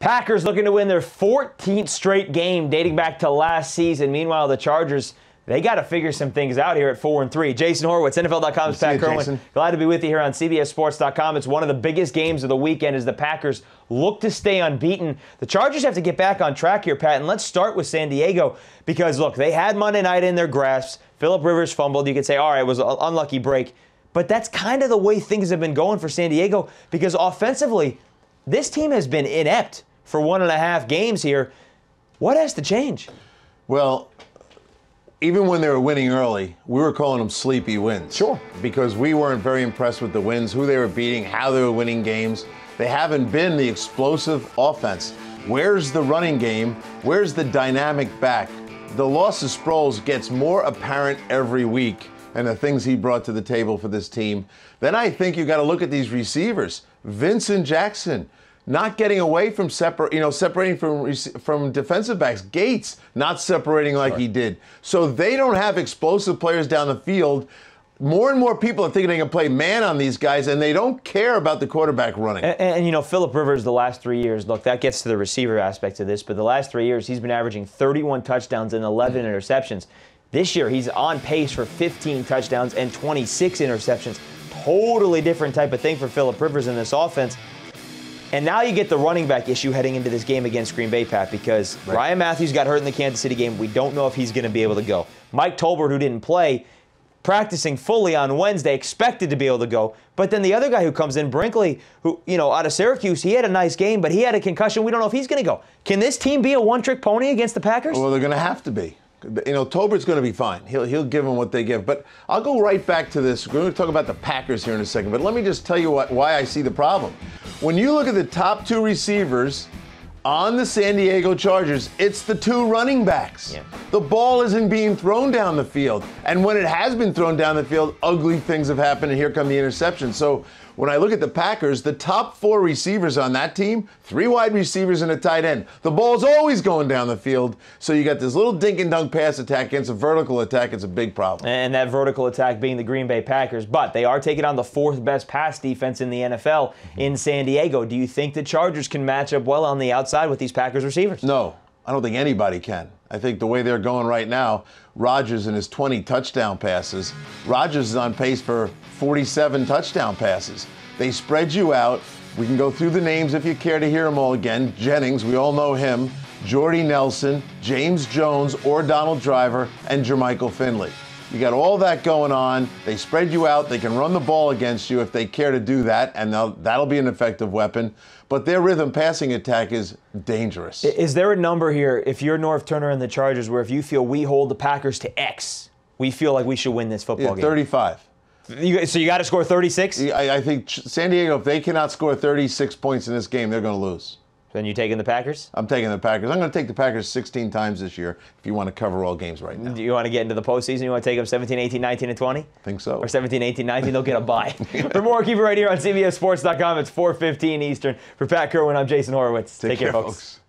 Packers looking to win their 14th straight game dating back to last season. Meanwhile, the Chargers, they got to figure some things out here at 4-3. Jason Horowitz, NFL.com's Pat Kerwin. Glad to be with you here on CBSSports.com. It's one of the biggest games of the weekend as the Packers look to stay unbeaten. The Chargers have to get back on track here, Pat, and let's start with San Diego because, look, they had Monday night in their grasp. Philip Rivers fumbled. You could say, all right, it was an unlucky break. But that's kind of the way things have been going for San Diego because offensively, this team has been inept for 1.5 games here. What has to change? Well, even when they were winning early, we were calling them sleepy wins. Sure. Because we weren't very impressed with the wins, who they were beating, how they were winning games. They haven't been the explosive offense. Where's the running game? Where's the dynamic back? The loss of Sproles gets more apparent every week and the things he brought to the table for this team. Then I think you got to look at these receivers. Vincent Jackson not getting away from separating from defensive backs. Gates not separating like he did. So they don't have explosive players down the field. More and more people are thinking they can play man on these guys, and they don't care about the quarterback running. And Philip Rivers the last 3 years, look, that gets to the receiver aspect of this, but the last 3 years he's been averaging 31 touchdowns and 11 interceptions. This year he's on pace for 15 touchdowns and 26 interceptions. Totally different type of thing for Philip Rivers in this offense. And now you get the running back issue heading into this game against Green Bay, Pat, because Ryan Matthews got hurt in the Kansas City game. We don't know if he's going to be able to go. Mike Tolbert, who didn't play, practicing fully on Wednesday, expected to be able to go. But then the other guy who comes in, Brinkley, who, out of Syracuse, he had a nice game, but he had a concussion. We don't know if he's going to go. Can this team be a one-trick pony against the Packers? Well, they're going to have to be. Tolbert's going to be fine. He'll give them what they give. But I'll go right back to this. We're going to talk about the Packers here in a second. But let me just tell you why I see the problem. When you look at the top 2 receivers on the San Diego Chargers, it's the 2 running backs. Yeah. The ball isn't being thrown down the field. And when it has been thrown down the field, ugly things have happened, and here come the interceptions. So when I look at the Packers, the top 4 receivers on that team, 3 wide receivers and a tight end. The ball's always going down the field. So you got this little dink-and-dunk pass attack against a vertical attack. It's a big problem. And that vertical attack being the Green Bay Packers. But they are taking on the 4th best pass defense in the NFL in San Diego. Do you think the Chargers can match up well on the outside with these Packers receivers? No, I don't think anybody can. I think the way they're going right now, Rodgers and his 20 touchdown passes, Rodgers is on pace for 47 touchdown passes. They spread you out. We can go through the names if you care to hear them all again. Jennings, we all know him. Jordy Nelson, James Jones, or Donald Driver, and Jermichael Finley. You got all that going on. They spread you out. They can run the ball against you if they care to do that, and that'll be an effective weapon. But their rhythm passing attack is dangerous. Is there a number here, if you're Norv Turner and the Chargers, where if you feel we hold the Packers to X, we feel like we should win this football game? 35. So you got to score 36? I think San Diego, if they cannot score 36 points in this game, they're going to lose. Then you taking the Packers? I'm taking the Packers. I'm going to take the Packers 16 times this year if you want to cover all games right now. Do you want to get into the postseason? You want to take them 17, 18, 19, and 20? I think so. Or 17, 18, 19, they'll get a bye. For more, keep it right here on CBSSports.com. It's 4:15 Eastern. For Pat Kerwin, I'm Jason Horowitz. Take care, folks.